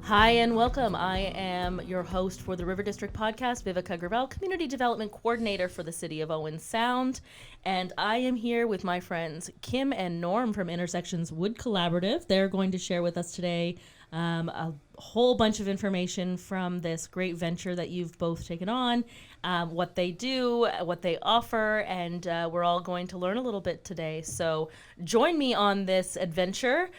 Hi and welcome. I am your host for the River District podcast, Viveca Gravel, Community Development Coordinator for the City of Owen Sound. And I am here with my friends Kim and Norm from Intersections Wood Collaborative. They're going to share with us today a whole bunch of information from this great venture that you've both taken on, what they do, what they offer, and we're all going to learn a little bit today. So join me on this adventure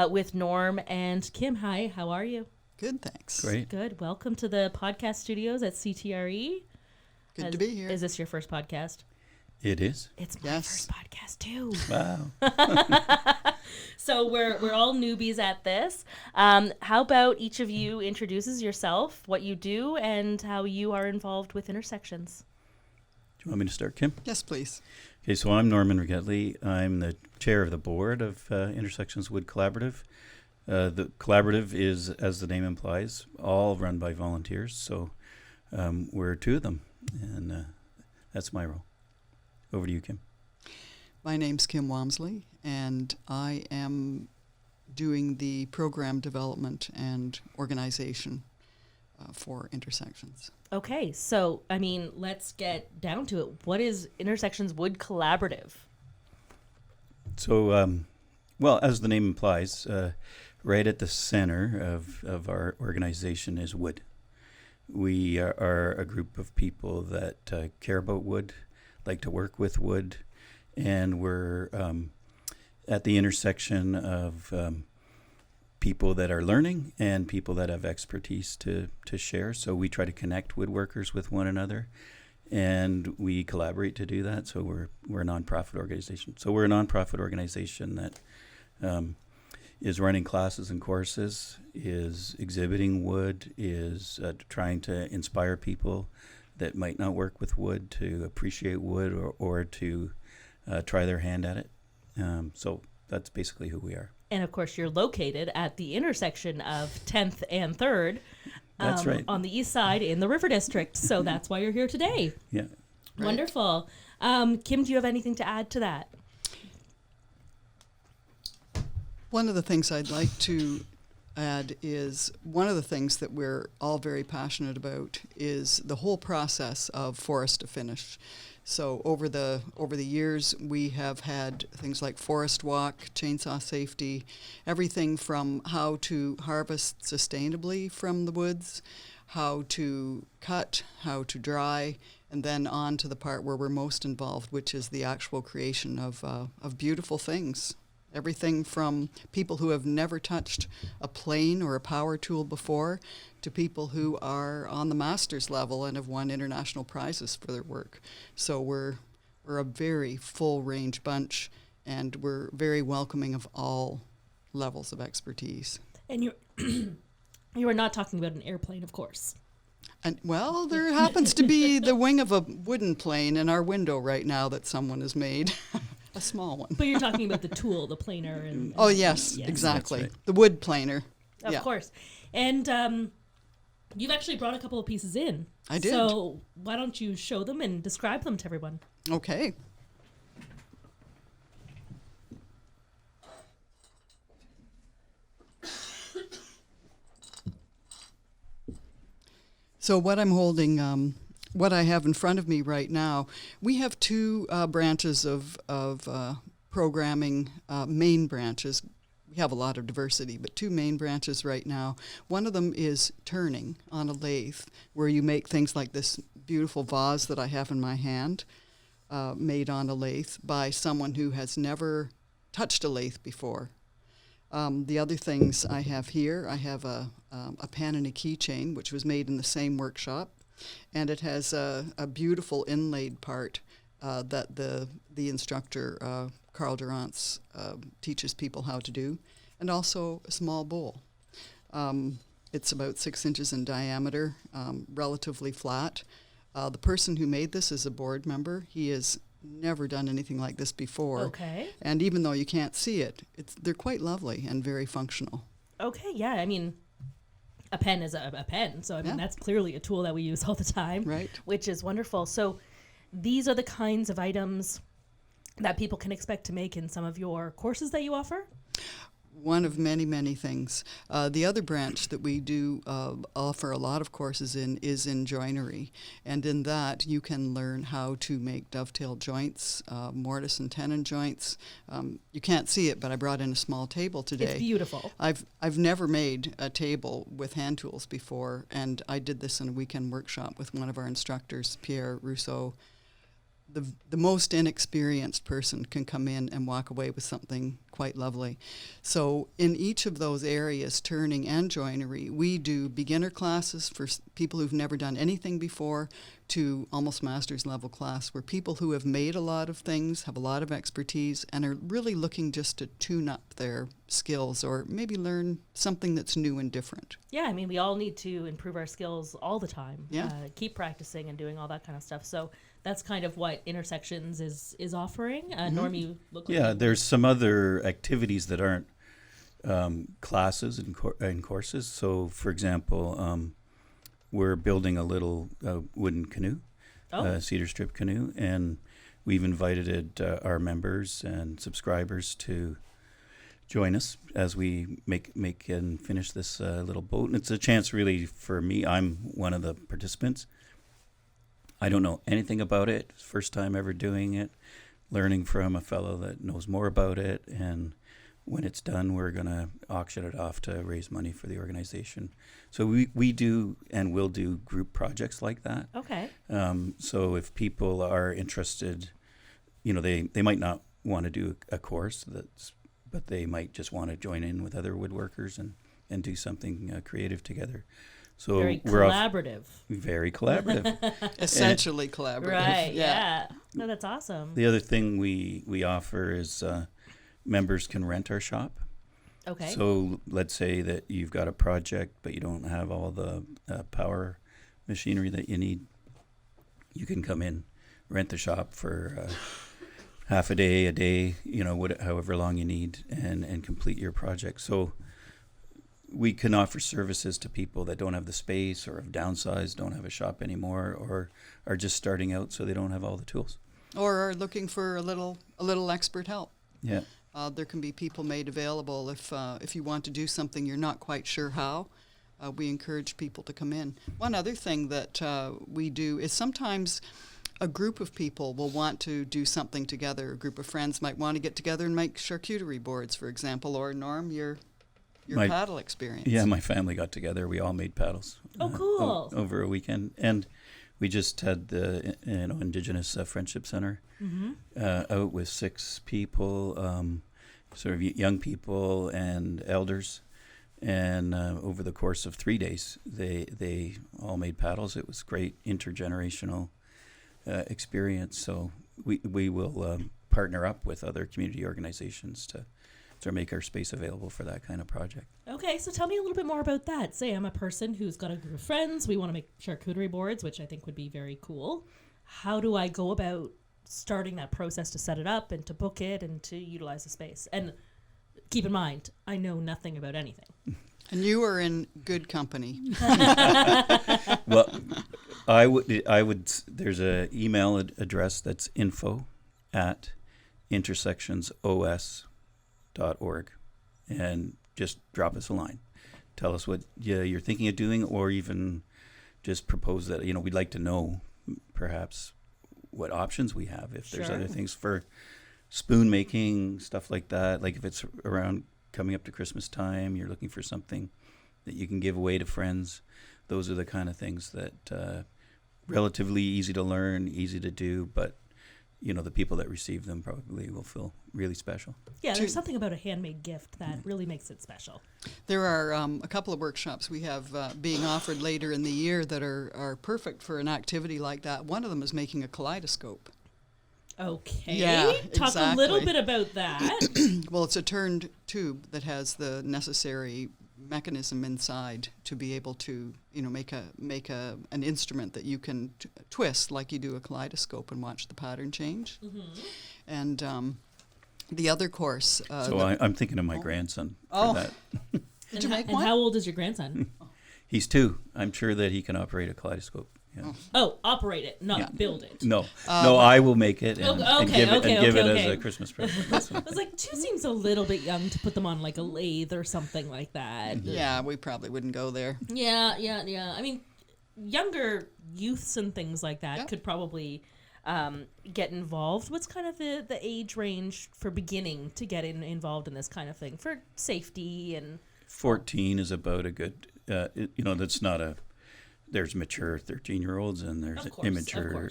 with Norm and Kim. Hi, how are you? Good, thanks. Great. Good. Welcome to the podcast studios at CTRE. Good to be here. Is this your first podcast? It is. It's my first podcast too. Wow. So we're all newbies at this. How about each of you introduces yourself, what you do, and how you are involved with Intersections? Do you want me to start, Kim? Yes, please. Okay, so I'm Norman Ragetile. I'm the chair of the board of Intersections Wood Collaborative. The collaborative is, as the name implies, all run by volunteers. So we're two of them, and that's my role. Over to you, Kim. My name's Kim Wamsley, and I am doing the program development and organization for Intersections. Okay, so, let's get down to it. What is Intersections Wood Collaborative? So, well, as the name implies, right at the center of our organization is wood. We are a group of people that care about wood, like to work with wood, and we're at the intersection of people that are learning and people that have expertise to share. So we try to connect woodworkers with one another, and we collaborate to do that. So we're a nonprofit organization. So we're a nonprofit organization that is running classes and courses, is exhibiting wood, is trying to inspire people that might not work with wood to appreciate wood or to try their hand at it. So that's basically who we are. And of course, you're located at the intersection of 10th and 3rd. That's right. On the east side in the River District. So that's why you're here today. Yeah. Right. Wonderful. Kim, do you have anything to add to that? One of the things I'd like to add is one of the things that we're all very passionate about is the whole process of forest to finish. So over the years, we have had things like forest walk, chainsaw safety, everything from how to harvest sustainably from the woods, how to cut, how to dry, and then on to the part where we're most involved, which is the actual creation of beautiful things. Everything from people who have never touched a plane or a power tool before to people who are on the master's level and have won international prizes for their work. So we're a very full range bunch, and we're very welcoming of all levels of expertise. And you are not talking about an airplane, of course. And well, there happens to be the wing of a wooden plane in our window right now that someone has made. A small one. But you're talking about the tool, the planer. And oh, yes, yes. Exactly. That's right. The wood planer. Of course. And you've actually brought a couple of pieces in. I did. So why don't you show them and describe them to everyone? Okay. So what I'm holding, what I have in front of me right now, we have two branches of programming, main branches. We have a lot of diversity, but two main branches right now. One of them is turning on a lathe, where you make things like this beautiful vase that I have in my hand, made on a lathe by someone who has never touched a lathe before. The other things I have here, I have a pen and a keychain, which was made in the same workshop, and it has a beautiful inlaid part that the instructor, Carl Durantz, teaches people how to do, and also a small bowl. It's about 6 inches in diameter, relatively flat. The person who made this is a board member. He has never done anything like this before. Okay. And even though you can't see it, they're quite lovely and very functional. Okay, yeah, a pen is a pen, so Yeah. that's clearly a tool that we use all the time, Right. which is wonderful. So these are the kinds of items that people can expect to make in some of your courses that you offer? one of many, many things. The other branch that we do offer a lot of courses in is in joinery. And in that, you can learn how to make dovetail joints, mortise and tenon joints. You can't see it, but I brought in a small table today. It's beautiful. I've never made a table with hand tools before, and I did this in a weekend workshop with one of our instructors, Pierre Rousseau. The most inexperienced person can come in and walk away with something quite lovely. So in each of those areas, turning and joinery, we do beginner classes for people who've never done anything before to almost master's level class, where people who have made a lot of things, have a lot of expertise, and are really looking just to tune up their skills or maybe learn something that's new and different. Yeah, I mean, we all need to improve our skills all the time. Yeah. Keep practicing and doing all that kind of stuff. So that's kind of what Intersections is offering. Norm, you look like Yeah, there's some other activities that aren't classes and courses. So, for example, we're building a little wooden canoe, cedar strip canoe, and we've invited our members and subscribers to join us as we make and finish this little boat. And it's a chance really for me. I'm one of the participants. I don't know anything about it. First time ever doing it, learning from a fellow that knows more about it. And when it's done, we're going to auction it off to raise money for the organization. So we do and will do group projects like that. Okay. So if people are interested, they might not want to do a course, but they might just want to join in with other woodworkers and do something creative together. So very we're collaborative. Very collaborative. Essentially collaborative. Right, yeah. No, that's awesome. The other thing we offer is members can rent our shop. Okay. So let's say that you've got a project, but you don't have all the power machinery that you need. You can come in, rent the shop for half a day, however long you need, and complete your project. So we can offer services to people that don't have the space or have downsized, don't have a shop anymore, or are just starting out so they don't have all the tools. Or are looking for a little expert help. Yeah. There can be people made available if you want to do something you're not quite sure how. We encourage people to come in. One other thing that we do is sometimes a group of people will want to do something together. A group of friends might want to get together and make charcuterie boards, for example, or Norm, your paddle experience. Yeah, my family got together. We all made paddles. Oh, cool. Over a weekend. And we just had the Indigenous Friendship Center out with 6 people, sort of young people and elders. And over the course of 3 days, they all made paddles. It was great intergenerational experience. So we will partner up with other community organizations to make our space available for that kind of project. Okay, so tell me a little bit more about that. Say I'm a person who's got a group of friends. We want to make charcuterie boards, which I think would be very cool. How do I go about starting that process to set it up and to book it and to utilize the space? And keep in mind, I know nothing about anything. And you are in good company. Well, I would. There's an email address that's info@intersectionsos.org, and just drop us a line. Tell us what you're thinking of doing, or even just propose that we'd like to know perhaps what options we have. If there's Sure. other things for spoon making, stuff like that. Like if it's around coming up to Christmas time, you're looking for something that you can give away to friends. Those are the kind of things that relatively easy to learn, easy to do, but the people that receive them probably will feel really special. Yeah, there's something about a handmade gift that really makes it special. There are a couple of workshops we have being offered later in the year that are perfect for an activity like that. One of them is making a kaleidoscope. Okay. Yeah, Talk a little exactly. bit about that. Well, it's a turned tube that has the necessary mechanism inside to be able to make an instrument that you can twist like you do a kaleidoscope and watch the pattern change. Mm-hmm. And the other course So I'm thinking of my grandson for that. Did you make And one? how old is your grandson? He's 2. I'm sure that he can operate a kaleidoscope. Yeah. Oh, operate it, not Yeah. build it. No, I will make it and, Okay, give it okay. as a Christmas present. That's what I was like, 2 seems a little bit young to put them on like a lathe or something like that. Yeah, we probably wouldn't go there. Yeah. I mean, younger youths and things like that Yeah. could probably get involved. What's kind of the age range for beginning to get involved in this kind of thing for safety and 14 is about a good, that's not a, there's mature 13-year-olds and there's Of course. immature,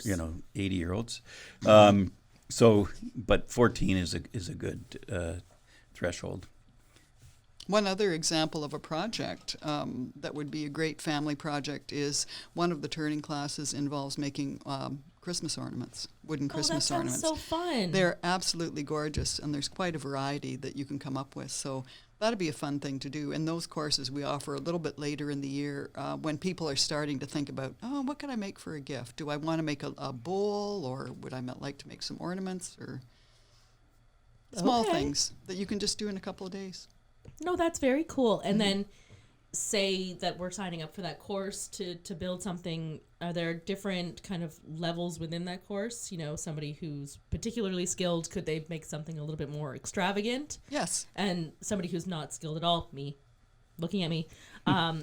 80-year-olds. But 14 is a good threshold. One other example of a project that would be a great family project is one of the turning classes involves making Christmas ornaments, wooden Christmas that sounds ornaments. so fun. They're absolutely gorgeous, and there's quite a variety that you can come up with. So that'd be a fun thing to do. And those courses we offer a little bit later in the year when people are starting to think about, what can I make for a gift? Do I want to make a bowl, or would I like to make some ornaments, or small things that you can just do in a couple of days. No, that's very cool. And then say that we're signing up for that course to build something. Are there different kind of levels within that course? Somebody who's particularly skilled, could they make something a little bit more extravagant? Yes. And somebody who's not skilled at all, me, looking at me,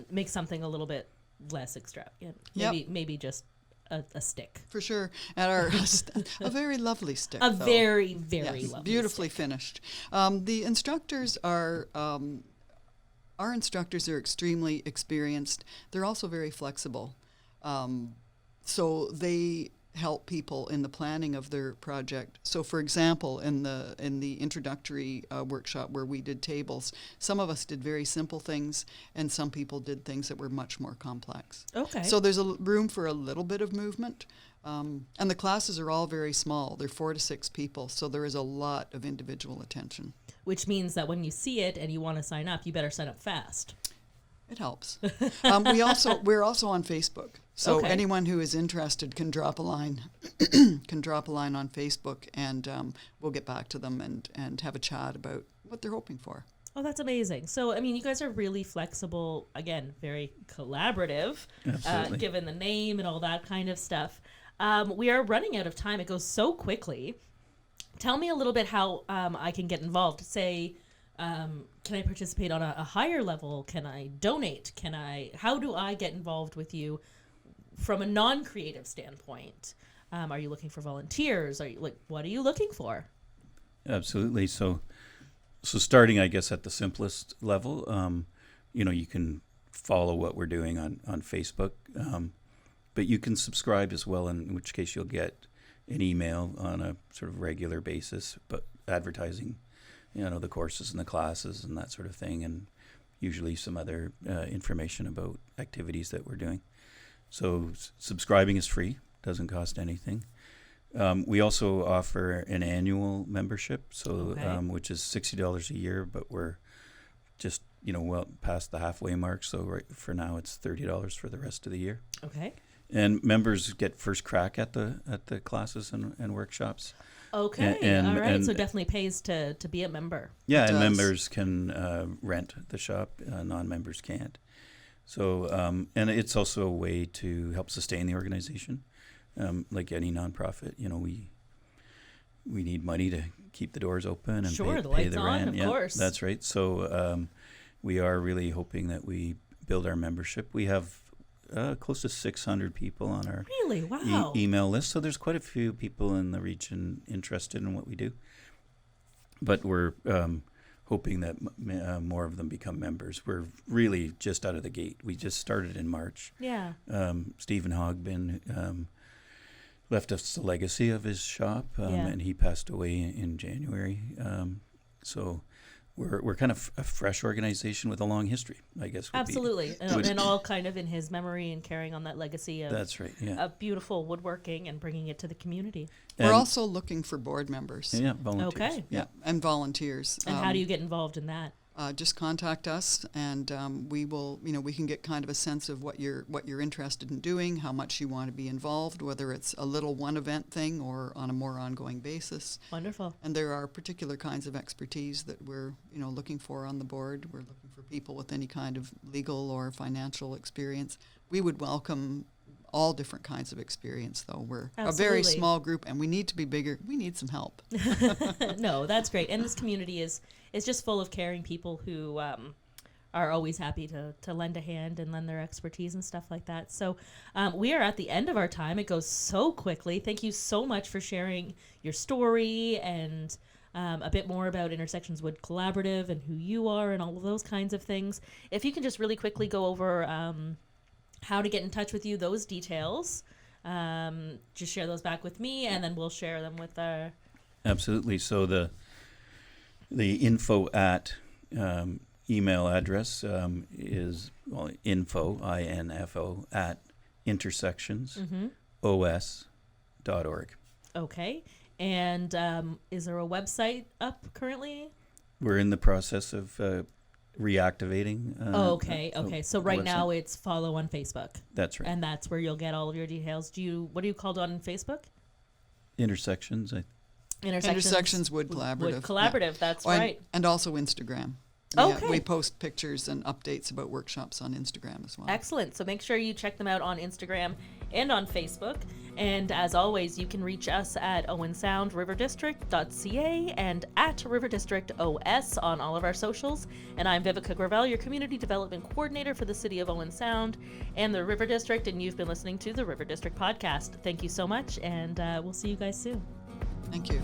make something a little bit less extravagant. Maybe just a stick. For sure. And a very lovely stick. A though. very, very Yes, lovely beautifully stick. finished. The instructors are, our instructors are extremely experienced. They're also very flexible. So they help people in the planning of their project. So for example, in the introductory workshop where we did tables, some of us did very simple things and some people did things that were much more complex. Okay. So there's room for a little bit of movement. And the classes are all very small. They're 4 to 6 people, so there is a lot of individual attention. Which means that when you see it and you want to sign up, you better sign up fast. It helps. We're also on Facebook, so Okay. anyone who is interested can drop a line, on Facebook, and we'll get back to them and have a chat about what they're hoping for. Oh, that's amazing. So, I mean, you guys are really flexible, again, very collaborative, Absolutely. given the name and all that kind of stuff. We are running out of time. It goes so quickly. Tell me a little bit how I can get involved. Say, can I participate on a higher level? Can I donate? How do I get involved with you from a non-creative standpoint? Are you looking for volunteers? What are you looking for? Absolutely. So starting, I guess, at the simplest level, you can follow what we're doing on Facebook, but you can subscribe as well, in which case you'll get an email on a sort of regular basis, but advertising, the courses and the classes and that sort of thing, and usually some other information about activities that we're doing. So subscribing is free, doesn't cost anything. We also offer an annual membership, so which is $60 a year, but we're just well past the halfway mark. So right for now, it's $30 for the rest of the year. Okay. And members get first crack at the classes and workshops. Okay. All right. So it definitely pays to be a member. Yeah, and does. members can rent the shop. Non-members can't. So and it's also a way to help sustain the organization. Like any nonprofit, we need money to keep the doors open and Sure, the pay lights the on, rent. of course. That's right. So we are really hoping that we build our membership. We have close to 600 people on our Really? Wow. email list. So there's quite a few people in the region interested in what we do. But we're hoping that more of them become members. We're really just out of the gate. We just started in March. Yeah. Stephen Hogbin left us the legacy of his shop, Yeah. and he passed away in January. So we're kind of a fresh organization with a long history, I guess. Absolutely. And all kind of in his memory and carrying on that legacy of, That's right, yeah. of beautiful woodworking and bringing it to the community. We're also looking for board members. Yeah, volunteers. Okay. Yeah, and volunteers. And how do you get involved in that? Just contact us, and we will. We can get kind of a sense of what you're interested in doing, how much you want to be involved, whether it's a little one event thing or on a more ongoing basis. Wonderful. And there are particular kinds of expertise that we're looking for on the board. We're looking for people with any kind of legal or financial experience. We would welcome all different kinds of experience, though. We're a Absolutely. very small group, and we need to be bigger. We need some help. No, that's great. And this community is just full of caring people who are always happy to lend a hand and lend their expertise and stuff like that. So we are at the end of our time. It goes so quickly. Thank you so much for sharing your story and a bit more about Intersections Wood Collaborative and who you are and all of those kinds of things. If you can just really quickly go over how to get in touch with you, those details, just share those back with me, and then we'll share them with our... Absolutely. So the info at email address is info, at intersectionsos.org. Okay. And is there a website up currently? We're in the process of reactivating. Okay. So right now it's follow on Facebook. That's right. And that's where you'll get all of your details. What do you call it on Facebook? Intersections. Intersections Wood Collaborative. Wood Collaborative, that's right. And also Instagram. Okay. We post pictures and updates about workshops on Instagram as well. Excellent. So make sure you check them out on Instagram and on Facebook. And as always, you can reach us at owensoundriverdistrict.ca and at River District OS on all of our socials. And I'm Viveca Gravel, your Community Development Coordinator for the City of Owen Sound and the River District. And you've been listening to the River District Podcast. Thank you so much, and we'll see you guys soon. Thank you.